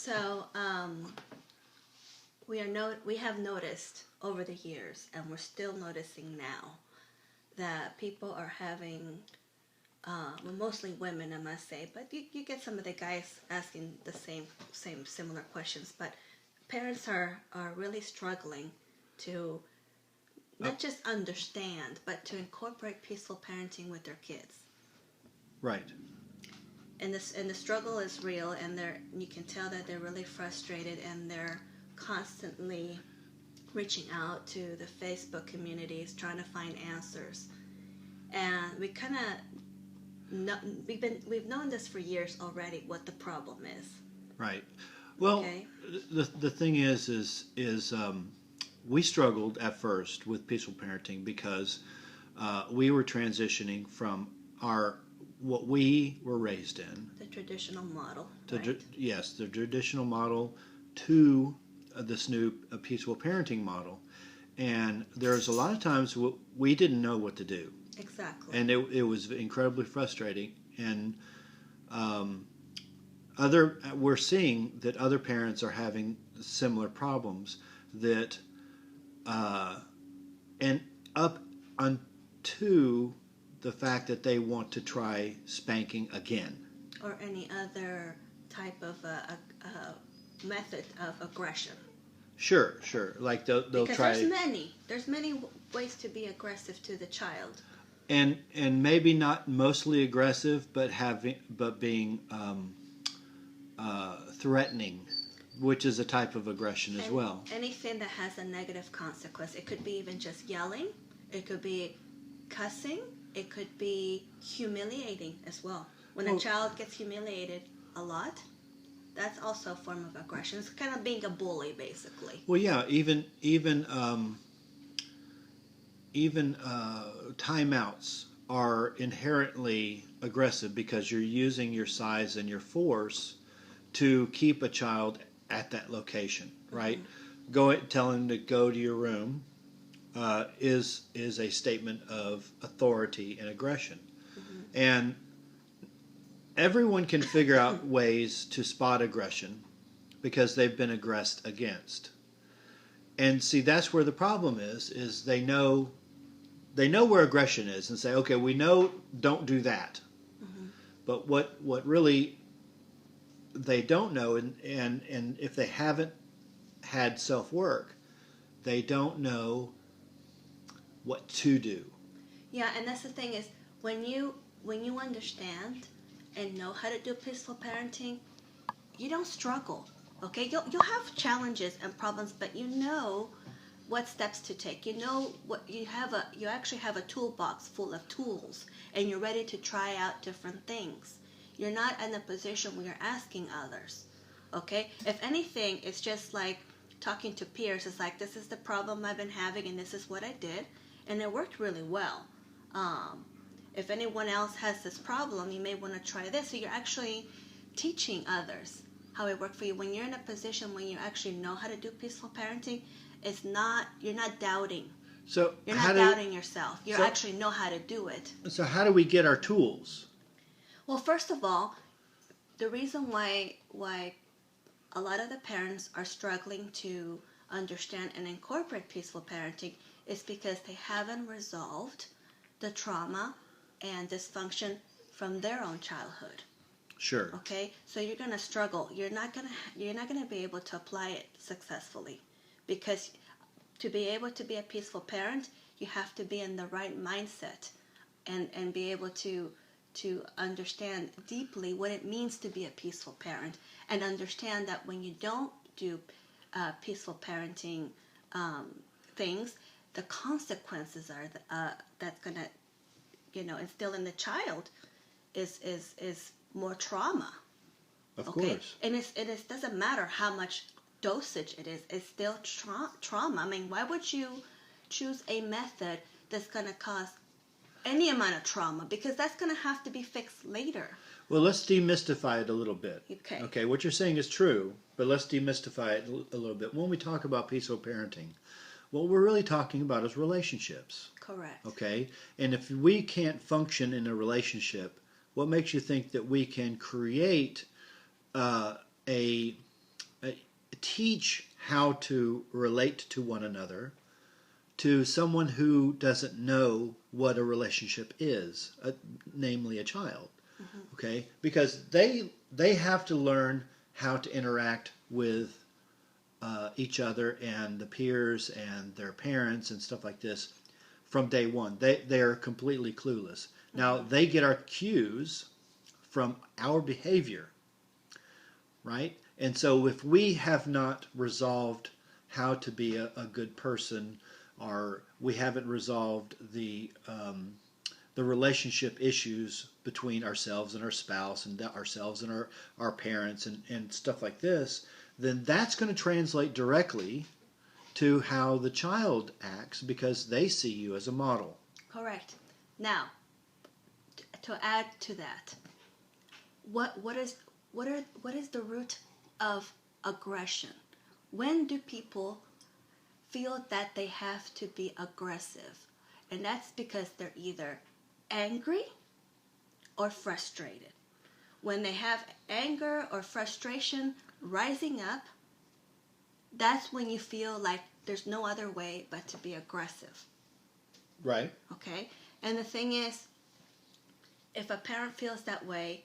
So we have noticed over the years, and we're still noticing now, that people are having, well, mostly women, I must say, but you get some of the guys asking the same similar questions. But parents are really struggling to not just understand, but to incorporate peaceful parenting with their kids. Right. And the struggle is real, and you can tell that they're really frustrated, and they're constantly reaching out to the Facebook communities trying to find answers. And we kind of we've known this for years already, what the problem is. Right. Well, Okay. the thing is we struggled at first with peaceful parenting because we were transitioning from what we were raised in, The traditional model. yes, the traditional model, to this new peaceful parenting model. And there's a lot of times we didn't know what to do. Exactly. And it was incredibly frustrating. And we're seeing that other parents are having similar problems, that and up unto the fact that they want to try spanking again. Or any other type of method of aggression. Sure. Like they'll because try. There's many ways to be aggressive to the child. And maybe not mostly aggressive, but being threatening, which is a type of aggression as well. Anything that has a negative consequence. It could be even just yelling. It could be cussing. It could be humiliating as well. When a child gets humiliated a lot, that's also a form of aggression. It's kind of being a bully, basically. Well, yeah, even timeouts are inherently aggressive because you're using your size and your force to keep a child at that location, right? Mm-hmm. Tell him to go to your room is a statement of authority and aggression. Mm-hmm. And everyone can figure out ways to spot aggression because they've been aggressed against. And see, that's where the problem is they know where aggression is and say, okay, we know, don't do that. Mm-hmm. But what really they don't know, and if they haven't had self-work, they don't know what to do. Yeah, and that's the thing is, when you understand and know how to do peaceful parenting, you don't struggle. Okay, you'll have challenges and problems, but you know what steps to take. You know what you actually have a toolbox full of tools, and you're ready to try out different things. You're not in a position where you're asking others. Okay, if anything, it's just like talking to peers. It's like, this is the problem I've been having, and this is what I did, and it worked really well. If anyone else has this problem, you may want to try this. So you're actually teaching others how it worked for you. When you're in a position when you actually know how to do peaceful parenting, you're not doubting. So you're not doubting yourself. You actually know how to do it. So how do we get our tools? Well, first of all, the reason why a lot of the parents are struggling to understand and incorporate peaceful parenting is because they haven't resolved the trauma and dysfunction from their own childhood. Sure. Okay, so you're gonna struggle. You're not gonna be able to apply it successfully, because to be able to be a peaceful parent, you have to be in the right mindset, and be able to understand deeply what it means to be a peaceful parent, and understand that when you don't do peaceful parenting things, the consequences are that's gonna instill in the child is more trauma. Of course. And it doesn't matter how much dosage it is. It's still trauma. I mean, why would you choose a method that's going to cause any amount of trauma? Because that's going to have to be fixed later. Well, let's demystify it a little bit. Okay, what you're saying is true, but let's demystify it a little bit. When we talk about peaceful parenting, what we're really talking about is relationships. Correct. Okay? And if we can't function in a relationship, what makes you think that we can create a teach how to relate to one another to someone who doesn't know what a relationship is, namely a child. Okay, because they have to learn how to interact with each other and the peers and their parents and stuff like this from day one. They're completely clueless. Now they get our cues from our behavior, right? And so if we have not resolved how to be a good person, or we haven't resolved the relationship issues between ourselves and our spouse and ourselves and our parents and stuff like this, then that's going to translate directly to how the child acts because they see you as a model. Correct. Now, to add to that, what is the root of aggression? When do people feel that they have to be aggressive? And that's because they're either angry or frustrated. When they have anger or frustration rising up, that's when you feel like there's no other way but to be aggressive. Right. Okay? And the thing is, if a parent feels that way,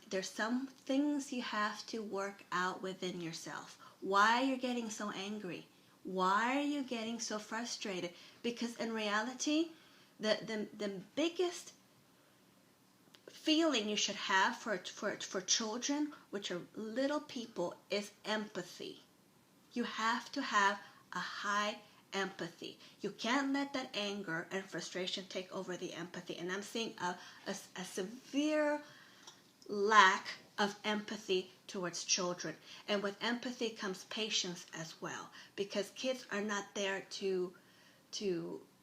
there's some things you have to work out within yourself. Why you're getting so angry? Why are you getting so frustrated? Because in reality, the biggest feeling you should have for children, which are little people, is empathy. You have to have a high empathy. You can't let that anger and frustration take over the empathy. And I'm seeing a severe lack of empathy towards children. And with empathy comes patience as well, because kids are not there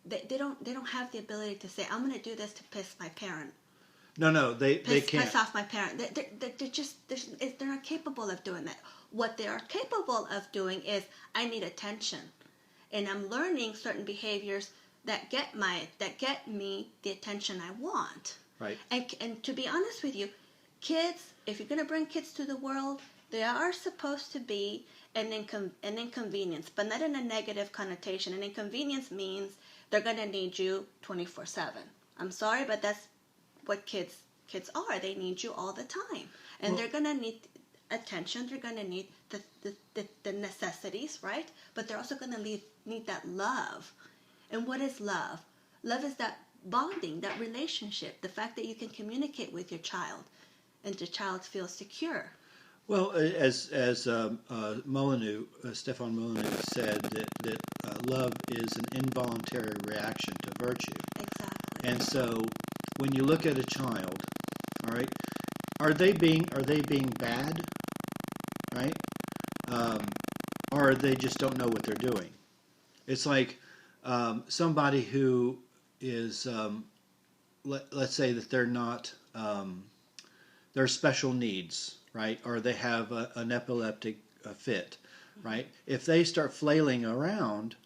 they don't have the ability to say, I'm going to do this to piss my parent. No, they can't. Piss off my parent. They're not capable of doing that. What they are capable of doing is, I need attention, and I'm learning certain behaviors that get me the attention I want. Right. And to be honest with you, kids, if you're going to bring kids to the world, they are supposed to be an inconvenience, but not in a negative connotation. An inconvenience means they're going to need you 24/7. I'm sorry, but that's what kids are. They need you all the time. And they're going to need attention. They're going to need the necessities, right? But they're also going to need that love. And what is love? Love is that bonding, that relationship, the fact that you can communicate with your child and the child feels secure. Well, as Stefan Molyneux said, that love is an involuntary reaction to virtue. Exactly. And so, when you look at a child, all right, are they being bad, right? Or they just don't know what they're doing? It's like somebody who is, let's say that they're not, they're special needs. Right, or they have an epileptic fit, right? If they start flailing around,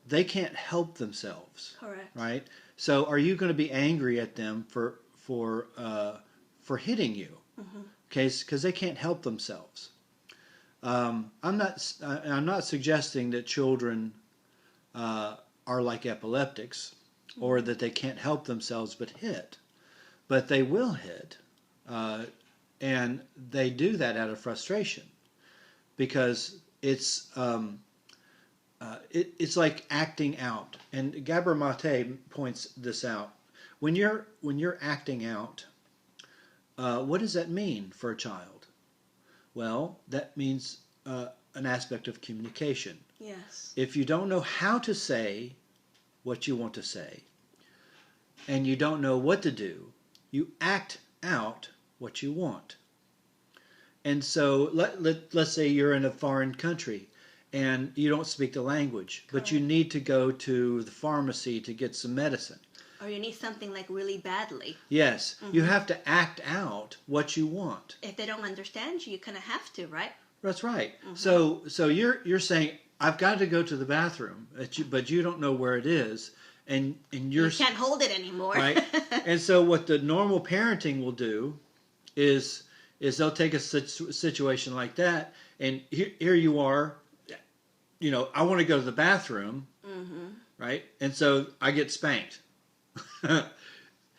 they can't help themselves. Correct. Right. So, are you going to be angry at them for hitting you? Okay, because they can't help themselves. I'm not suggesting that children are like epileptics, or that they can't help themselves but hit, but they will hit. And they do that out of frustration, because it's like acting out. And Gabor Mate points this out. When you're acting out, what does that mean for a child? Well, that means an aspect of communication. Yes. If you don't know how to say what you want to say, and you don't know what to do, you act out what you want. And so let's say you're in a foreign country and you don't speak the language, but you need to go to the pharmacy to get some medicine. Or you need something like really badly. Yes, you have to act out what you want. If they don't understand you, you kind of have to, right? That's right. So you're saying, I've got to go to the bathroom, but you don't know where it is, and you can't hold it anymore. Right. And so what the normal parenting will do is is they'll take a situation like that, and here you are, I want to go to the bathroom, right? And so I get spanked.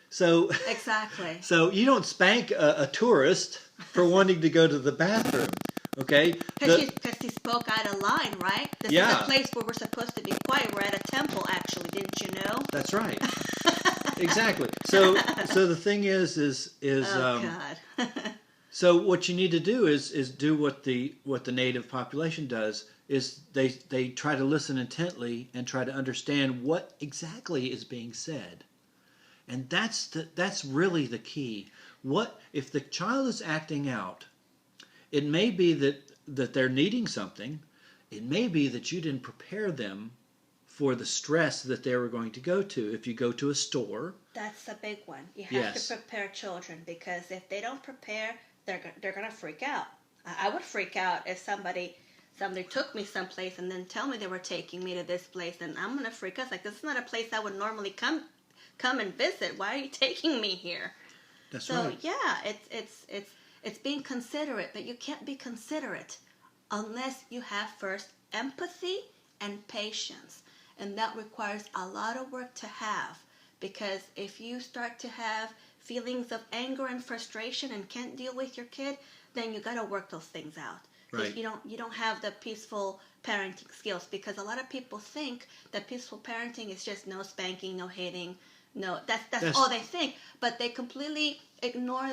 So Exactly. So you don't spank a tourist for wanting to go to the bathroom, okay? Because he spoke out of line, right? This is Yeah. a place where we're supposed to be quiet. We're at a temple, actually. Didn't you know? That's right. Exactly. So the thing is God. so what you need to do is do what the native population does, is they try to listen intently and try to understand what exactly is being said. And that's really the key. What if the child is acting out? It may be that they're needing something. It may be that you didn't prepare them for the stress that they were going to go to. If you go to a store, That's a big one. You have Yes. to prepare children, because if they don't prepare, they're gonna freak out. I would freak out if somebody took me someplace and then tell me they were taking me to this place, and I'm gonna freak out. Like, this is not a place I would normally come and visit. Why are you taking me here? that's So right. yeah, it's being considerate, but you can't be considerate unless you have first empathy and patience, and that requires a lot of work to have, because if you start to have feelings of anger and frustration and can't deal with your kid, then you got to work those things out. Right. You don't have the peaceful parenting skills, because a lot of people think that peaceful parenting is just no spanking, no hitting. No, that's all they think, but they completely ignore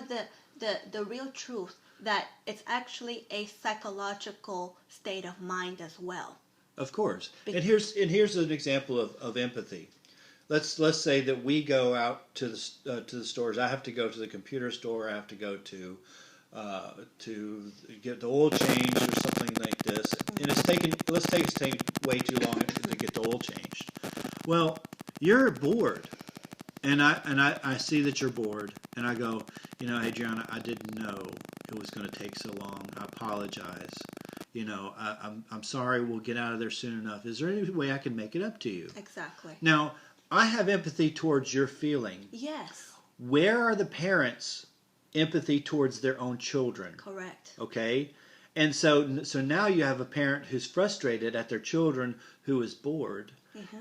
the real truth, that it's actually a psychological state of mind as well. Of course. And here's an example of empathy. Let's say that we go out to the stores. I have to go to the computer store. I have to go to get the oil changed or something like this, and it's taking way too long to get the oil changed. Well, you're bored. And I see that you're bored, and I go, Adriana, I didn't know it was going to take so long. I apologize. I'm sorry. We'll get out of there soon enough. Is there any way I can make it up to you? Exactly. Now, I have empathy towards your feeling. Yes. Where are the parents' empathy towards their own children? Correct. Okay? And so now you have a parent who's frustrated at their children who is bored.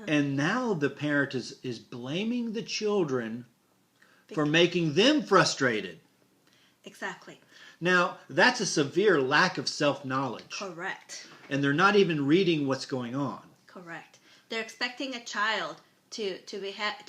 And now the parent is blaming the children for making them frustrated. Exactly. Now, that's a severe lack of self-knowledge. Correct. And they're not even reading what's going on. Correct. They're expecting a child to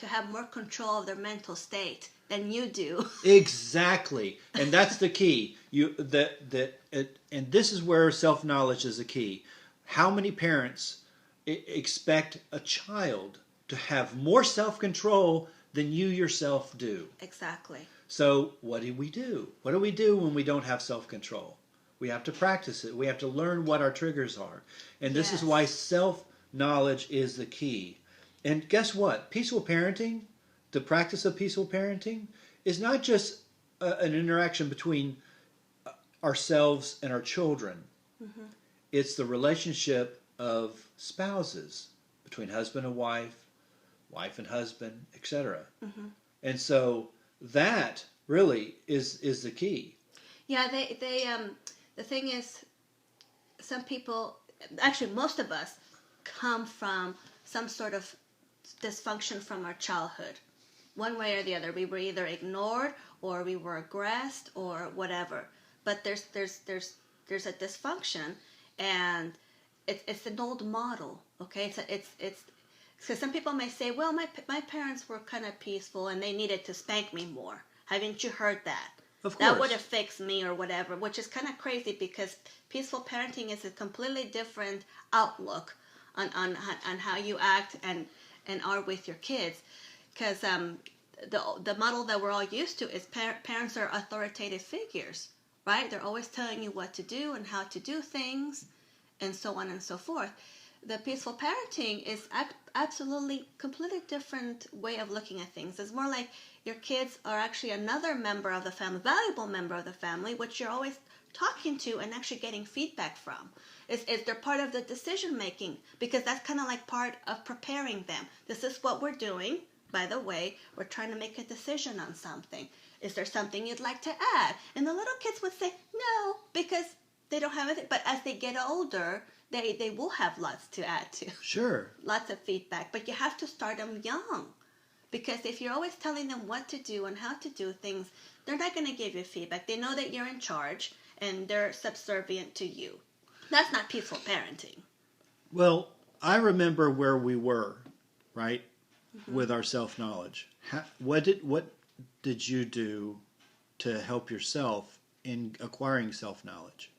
have more control of their mental state than you do. Exactly. And that's the key. And this is where self-knowledge is the key. How many parents expect a child to have more self-control than you yourself do? Exactly. So what do we do? What do we do when we don't have self-control? We have to practice it. We have to learn what our triggers are. And this is why self-knowledge is the key. And guess what? Peaceful parenting, the practice of peaceful parenting, is not just an interaction between ourselves and our children. Mm-hmm. It's the relationship of spouses, between husband and wife and husband, etc. Mm-hmm. And so that really is the key. Yeah, they the thing is, some people, actually most of us, come from some sort of dysfunction from our childhood. One way or the other, we were either ignored or we were aggressed or whatever. But there's a dysfunction, and it's an old model. Okay, it's so some people may say, well, my parents were kind of peaceful and they needed to spank me more. Haven't you heard that? Of course. That would have fixed me or whatever, which is kind of crazy, because peaceful parenting is a completely different outlook on how you act and are with your kids. Because the model that we're all used to is parents are authoritative figures, right? They're always telling you what to do and how to do things, and so on and so forth. The peaceful parenting is absolutely completely different way of looking at things. It's more like your kids are actually another member of the family, valuable member of the family, which you're always talking to and actually getting feedback from. They're part of the decision making, because that's kind of like part of preparing them. This is what we're doing. By the way, we're trying to make a decision on something. Is there something you'd like to add? And the little kids would say no, because they don't have anything. But as they get older, they will have lots to add to. Sure. Lots of feedback. But you have to start them young. Because if you're always telling them what to do and how to do things, they're not going to give you feedback. They know that you're in charge and they're subservient to you. That's not peaceful parenting. Well, I remember where we were, right, with our self-knowledge. What did you do to help yourself in acquiring self-knowledge?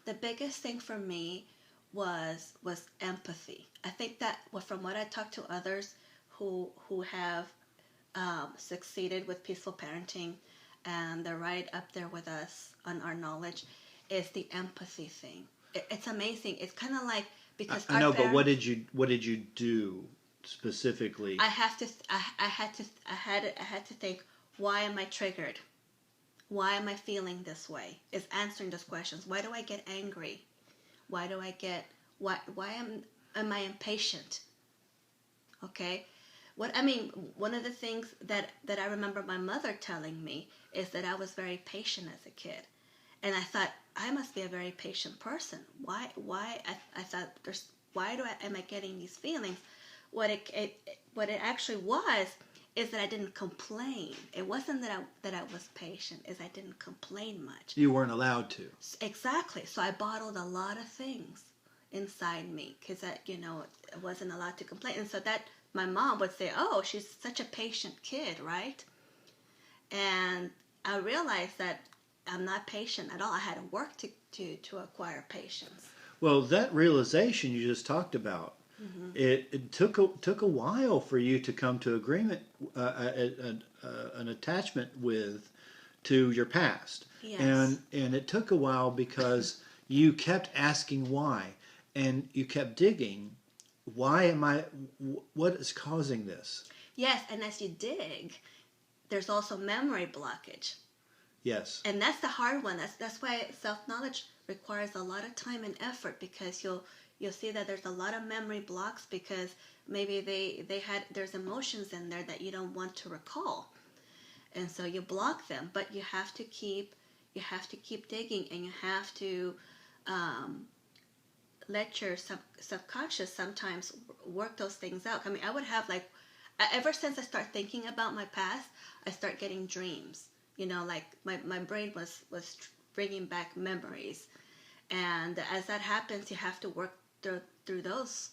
The biggest thing for me was empathy. I think that from what I talked to others who have succeeded with peaceful parenting, and they're right up there with us on our knowledge, is the empathy thing. It's amazing. It's kind of like, because I know, but what did you do specifically? I had to think, why am I triggered? Why am I feeling this way? Is answering those questions. Why do I get angry? Why am I impatient? Okay? One of the things that I remember my mother telling me is that I was very patient as a kid. And I thought, I must be a very patient person. Why I thought, am I getting these feelings? What it actually was is that I didn't complain. It wasn't that I was patient, is I didn't complain much. You weren't allowed to. Exactly. So I bottled a lot of things inside me because I wasn't allowed to complain. And so that my mom would say, oh, she's such a patient kid, right? And I realized that I'm not patient at all. I had to work to acquire patience. Well, that realization you just talked about, it took a while for you to come to agreement, an attachment to your past. Yes. And it took a while because you kept asking why, and you kept digging. What is causing this? Yes, and as you dig, there's also memory blockage. Yes. And that's the hard one. That's why self-knowledge requires a lot of time and effort, because you'll see that there's a lot of memory blocks because maybe there's emotions in there that you don't want to recall. And so you block them, but you have to keep digging, and you have to let your subconscious sometimes work those things out. I would have ever since I start thinking about my past, I start getting dreams. Like my brain was bringing back memories. And as that happens, you have to work through those.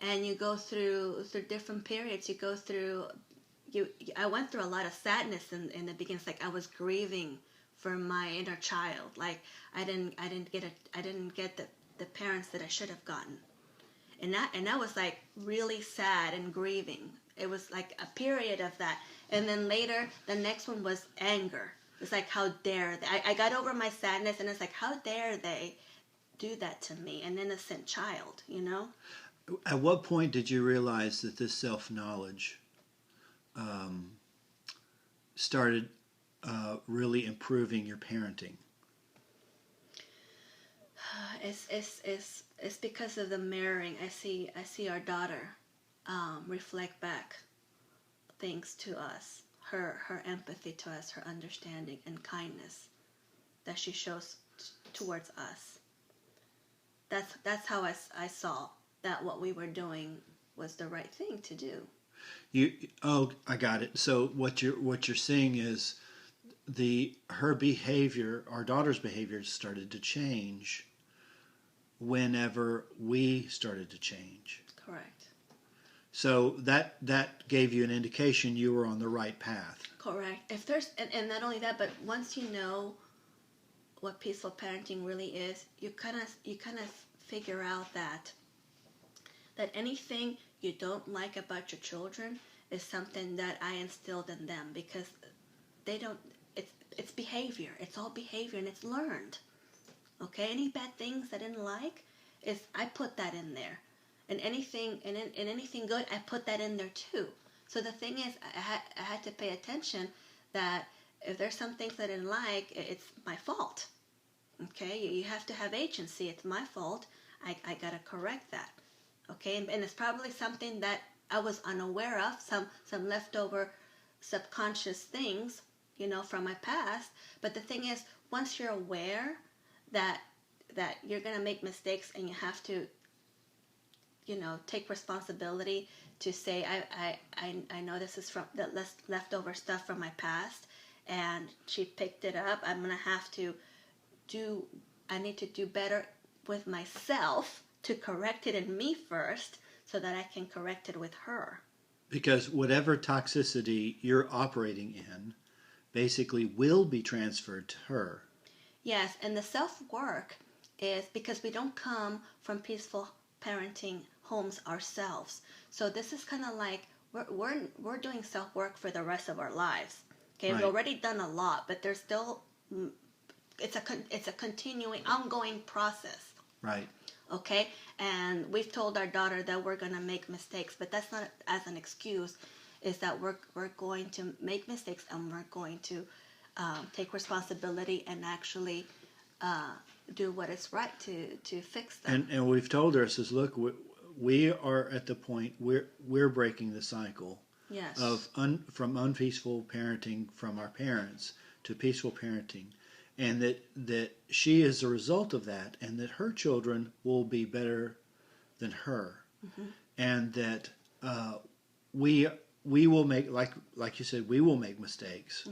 And you go through different periods. I went through a lot of sadness in the beginning. It's like I was grieving for my inner child. Like I didn't get the parents that I should have gotten. And that was like really sad and grieving. It was like a period of that. And then later, the next one was anger. It's like, how dare they? I got over my sadness, and it's like, how dare they do that to me, an innocent child, At what point did you realize that this self-knowledge started really improving your parenting? It's because of the mirroring. I see our daughter reflect back things to us, her empathy to us, her understanding and kindness that she shows towards us. That's how I saw that what we were doing was the right thing to do. I got it. So what you're seeing is her behavior, our daughter's behavior, started to change whenever we started to change. Correct. So that gave you an indication you were on the right path. Correct. If there's and not only that, but once you know what peaceful parenting really is, you kind of figure out that anything you don't like about your children is something that I instilled in them, because they don't. It's behavior. It's all behavior, and it's learned. Okay, any bad things I didn't like, I put that in there. And anything good, I put that in there too. So the thing is, I had to pay attention that if there's some things I didn't like, it's my fault. Okay, you have to have agency. It's my fault. I gotta correct that. Okay, and it's probably something that I was unaware of, some leftover subconscious things, from my past. But the thing is, once you're aware that you're gonna make mistakes and you have to, take responsibility to say, I know this is from the leftover stuff from my past, and she picked it up. I'm gonna have to I need to do better with myself to correct it in me first, so that I can correct it with her. Because whatever toxicity you're operating in basically will be transferred to her. Yes, and the self-work is because we don't come from peaceful parenting homes ourselves. So this is kind of like we're doing self-work for the rest of our lives. Okay, Right. We've already done a lot, but there's still it's a continuing, ongoing process. Right. Okay, and we've told our daughter that we're gonna make mistakes, but that's not as an excuse. Is that we're going to make mistakes, and we're going to take responsibility and actually do what is right to fix them. And we've told her, says, look, we are at the point we're breaking the cycle Yes. of from unpeaceful parenting from our parents to peaceful parenting, and that she is a result of that, and that her children will be better than her, and that we will make, like you said, we will make mistakes,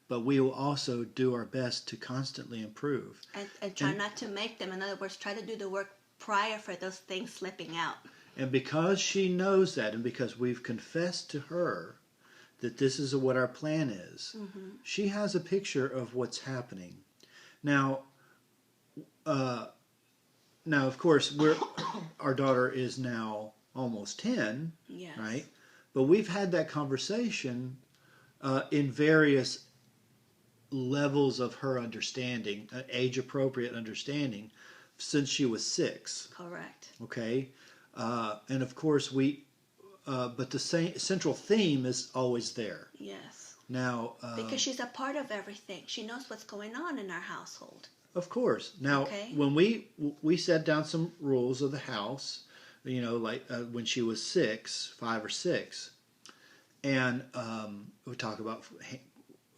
but we will also do our best to constantly improve. And try not to make them. In other words, try to do the work prior for those things slipping out. And because she knows that, and because we've confessed to her that this is what our plan is, she has a picture of what's happening. Now, of course, our daughter is now almost 10, Yes. right? But we've had that conversation in various levels of her understanding, age-appropriate understanding, since she was 6. Correct. Okay, and of course but the central theme is always there. Yes. Now, Because she's a part of everything. She knows what's going on in our household. of course. Now, Okay. when we set down some rules of the house, like when she was 5 or 6, and we talk about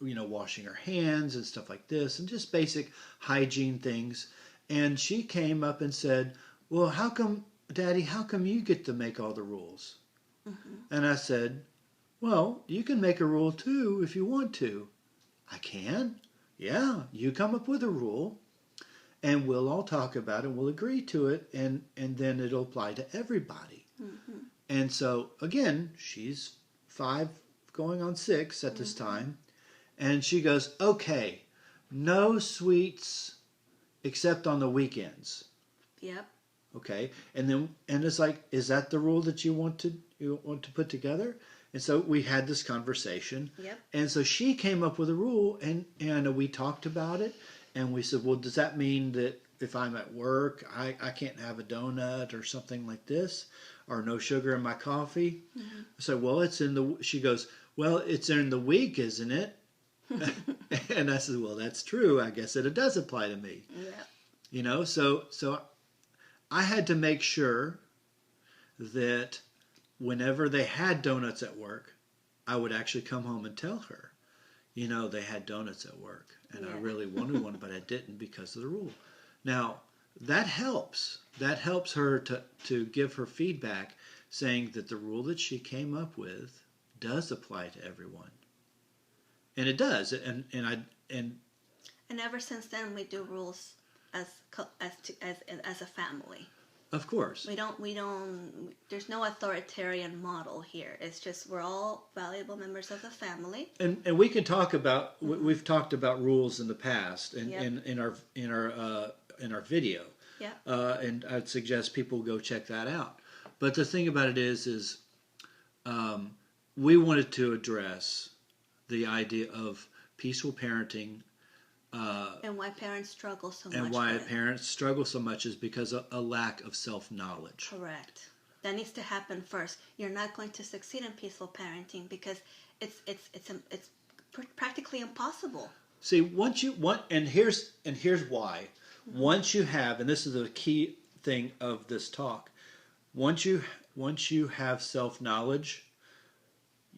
washing her hands and stuff like this, and just basic hygiene things. And she came up and said, "Well, Daddy, how come you get to make all the rules?" And I said, "Well, you can make a rule too if you want to." "I can?" "Yeah, you come up with a rule, and we'll all talk about it, and we'll agree to it, and then it'll apply to everybody." And so, again, she's 5 going on 6 at this time, and she goes, "Okay, no sweets except on the weekends." Yep. Okay, and it's like, is that the rule that you want to put together? And so we had this conversation. Yep. And so she came up with a rule, and we talked about it, and we said, well, does that mean that if I'm at work, I can't have a donut or something like this, or no sugar in my coffee? I said, well, she goes, well, it's in the week, isn't it? And I said, well, that's true. I guess it does apply to me. Yep. So I had to make sure that whenever they had donuts at work, I would actually come home and tell her, they had donuts at work, and I really wanted one, but I didn't because of the rule. Now, that helps. That helps her to give her feedback, saying that the rule that she came up with does apply to everyone. And it does. And ever since then, we do rules as a family. Of course. We don't, there's no authoritarian model here. It's just we're all valuable members of the family. And we can talk about, we've talked about rules in the past in our video. Yeah. And I'd suggest people go check that out. But the thing about it is we wanted to address the idea of peaceful parenting. And why parents struggle so much. And why parents struggle so much is because of a lack of self-knowledge. Correct. That needs to happen first. You're not going to succeed in peaceful parenting because it's practically impossible. See, and here's why. Once you have, and this is the key thing of this talk, once you have self-knowledge,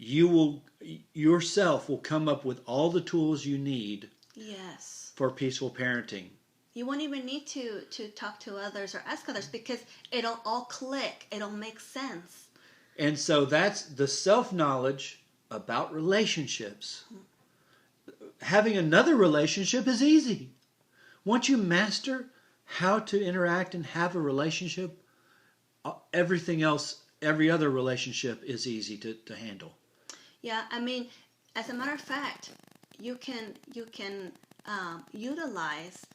yourself will come up with all the tools you need Yes. for peaceful parenting. You won't even need to talk to others or ask others because it'll all click. It'll make sense. And so that's the self-knowledge about relationships. Having another relationship is easy. Once you master how to interact and have a relationship, everything else, every other relationship is easy to handle. Yeah, I mean, as a matter of fact, you can utilize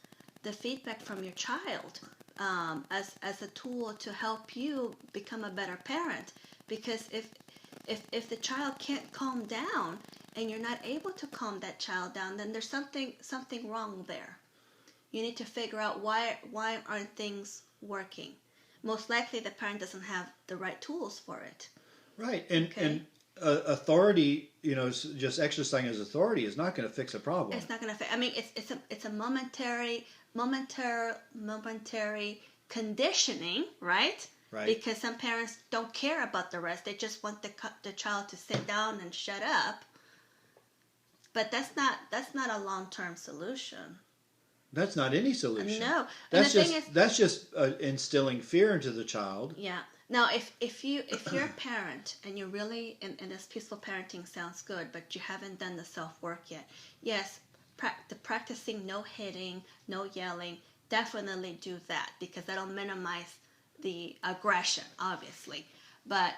the feedback from your child as a tool to help you become a better parent. Because if the child can't calm down and you're not able to calm that child down, then there's something wrong there. You need to figure out why aren't things working. Most likely the parent doesn't have the right tools for it. Right, and authority, just exercising as authority is not going to fix a problem. It's not going to fix. I mean, it's a momentary conditioning, right? Right. Because some parents don't care about the rest; they just want the child to sit down and shut up. But that's not a long-term solution. That's not any solution. No, that's just instilling fear into the child. Yeah. Now, if you're a parent and you're really and this peaceful parenting sounds good, but you haven't done the self-work yet, yes, practicing no hitting, no yelling, definitely do that because that'll minimize the aggression, obviously. But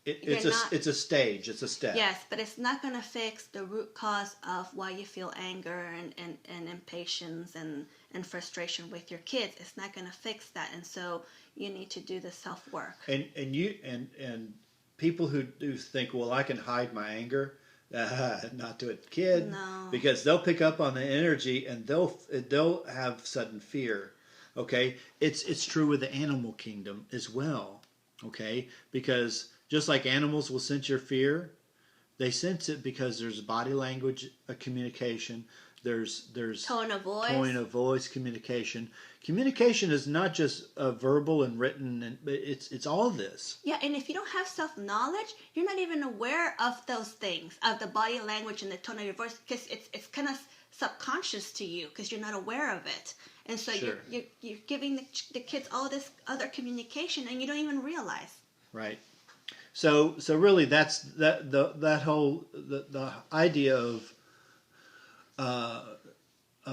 it's a stage, it's a step. Yes, but it's not going to fix the root cause of why you feel anger and impatience and frustration with your kids. It's not going to fix that, and so you need to do the self work. And people who do think, well, I can hide my anger, not to a kid, no, because they'll pick up on the energy and they'll have sudden fear. Okay, it's true with the animal kingdom as well. Okay, because just like animals will sense your fear, they sense it because there's body language, communication. There's tone of voice, communication. Communication is not just verbal and written, and it's all this. Yeah, and if you don't have self-knowledge, you're not even aware of those things, of the body language and the tone of your voice, because it's kind of subconscious to you because you're not aware of it, and so Sure. you're giving the kids all this other communication, and you don't even realize. Right. So really, that's that whole the idea of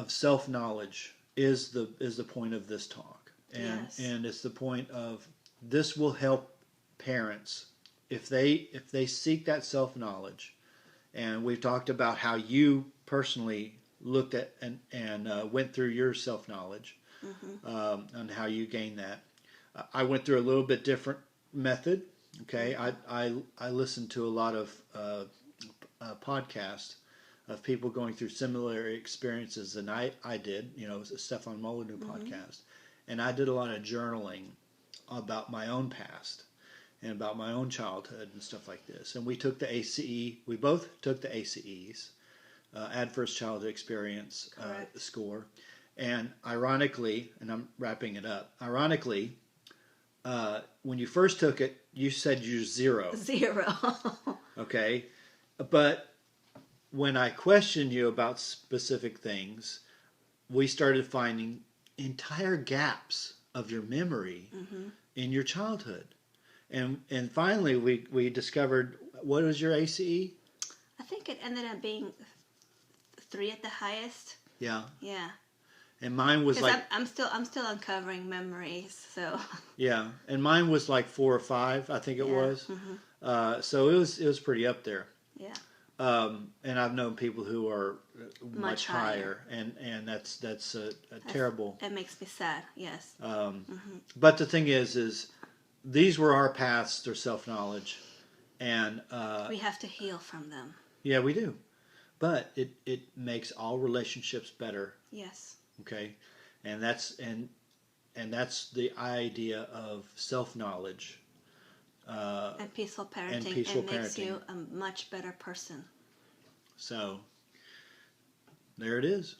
self-knowledge is the point of this talk, and Yes. and it's the point of this will help parents if they seek that self-knowledge, and we've talked about how you personally looked at and went through your self-knowledge, and how you gained that. I went through a little bit different method. Okay, I listened to a lot of podcasts of people going through similar experiences than I did. Stefan Molyneux podcast, and I did a lot of journaling about my own past and about my own childhood and stuff like this. And we took the ACE. We both took the ACEs, Adverse Childhood Experience score. And ironically, and I'm wrapping it up. Ironically, when you first took it, you said you're 0. 0. Okay, but when I questioned you about specific things, we started finding entire gaps of your memory in your childhood, and finally we discovered, what was your ACE? I think it ended up being 3 at the highest. Yeah. Yeah. And mine was like I'm still uncovering memories. So. Yeah, and mine was like 4 or 5, I think it was. So it was pretty up there. Yeah. And I've known people who are much higher, and that's a terrible. That makes me sad. Yes. But the thing is these were our paths to self-knowledge, and we have to heal from them. Yeah, we do. But it makes all relationships better. Yes. Okay, and that's the idea of self-knowledge. And peaceful parenting. It makes you a much better person. So there it is.